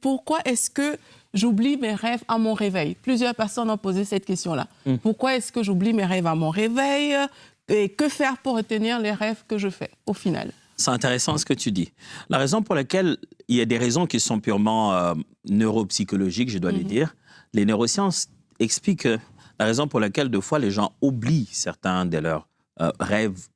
Pourquoi est-ce que j'oublie mes rêves à mon réveil? Plusieurs personnes ont posé cette question-là. Pourquoi est-ce que j'oublie mes rêves à mon réveil? Et que faire pour retenir les rêves que je fais au final? C'est intéressant ce que tu dis. La raison pour laquelle il y a des raisons qui sont purement neuropsychologiques, je dois les dire. Les neurosciences expliquent que la raison pour laquelle, des fois, les gens oublient certains de leurs rêves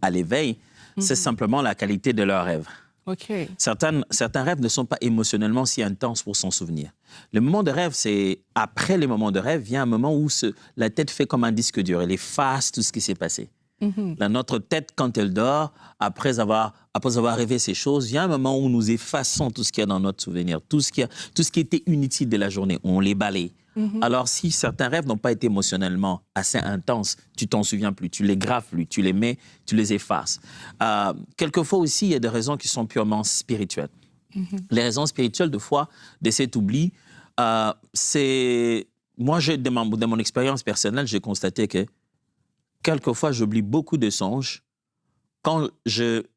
à l'éveil, c'est simplement la qualité de leurs rêves. Okay. Certains rêves ne sont pas émotionnellement si intenses pour s'en souvenir. Le moment de rêve, c'est après les moments de rêve, vient un moment où la tête fait comme un disque dur. Elle efface tout ce qui s'est passé. Dans notre tête, quand elle dort, après avoir rêvé ces choses, vient un moment où nous effaçons tout ce qu'il y a dans notre souvenir, tout ce qui était inutile de la journée, on les balaye. Alors, si certains rêves n'ont pas été émotionnellement assez intenses, tu t'en souviens plus, tu les graves plus, tu les mets, tu les effaces. Quelquefois aussi, il y a des raisons qui sont purement spirituelles. Les raisons spirituelles, de fois, de cet oubli, c'est... Moi, dans mon expérience personnelle, j'ai constaté que quelquefois, j'oublie beaucoup de songes quand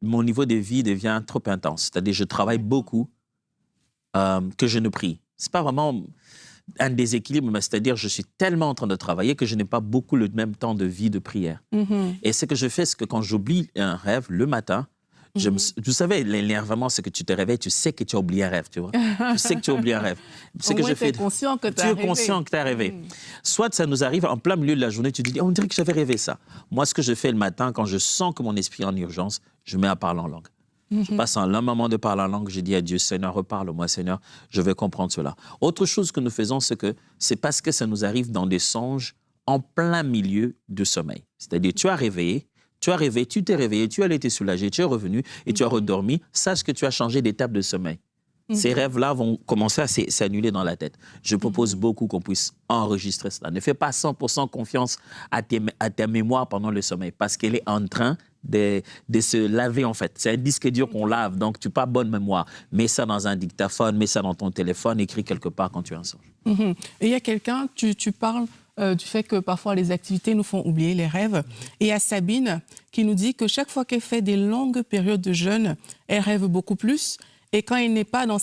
mon niveau de vie devient trop intense. C'est-à-dire, je travaille beaucoup que je ne prie. Ce n'est pas vraiment un déséquilibre, mais c'est-à-dire, je suis tellement en train de travailler que je n'ai pas beaucoup le même temps de vie de prière. Et ce que je fais, c'est que quand j'oublie un rêve le matin, vous savez, l'énervement, c'est que tu te réveilles, tu sais que tu as oublié un rêve, tu vois. Tu sais que tu as oublié un rêve. Au moins, tu es conscient que tu as rêvé. Tu es conscient que tu as rêvé. Soit ça nous arrive en plein milieu de la journée, tu te dis, on dirait que j'avais rêvé ça. Moi, ce que je fais le matin, quand je sens que mon esprit est en urgence, je mets à parler en langue. Je passe un long moment de parler en langue, je dis à Dieu, Seigneur, reparle-moi, Seigneur, je vais comprendre cela. Autre chose que nous faisons, c'est que c'est parce que ça nous arrive dans des songes en plein milieu de sommeil. C'est-à-dire, tu as rêvé, tu t'es réveillé, tu as été soulagé, tu es revenu et tu as redormi, sache que tu as changé d'étape de sommeil. Ces rêves-là vont commencer à s'annuler dans la tête. Je propose beaucoup qu'on puisse enregistrer cela. Ne fais pas 100% confiance à ta mémoire pendant le sommeil parce qu'elle est en train de se laver, en fait. C'est un disque dur qu'on lave, donc tu n'as pas bonne mémoire. Mets ça dans un dictaphone, mets ça dans ton téléphone, écris quelque part quand tu as un songe. Et il y a quelqu'un, tu parles du fait que parfois les activités nous font oublier les rêves. Et il y a Sabine qui nous dit que chaque fois qu'elle fait des longues périodes de jeûne, elle rêve beaucoup plus. Et quand elle n'est pas dans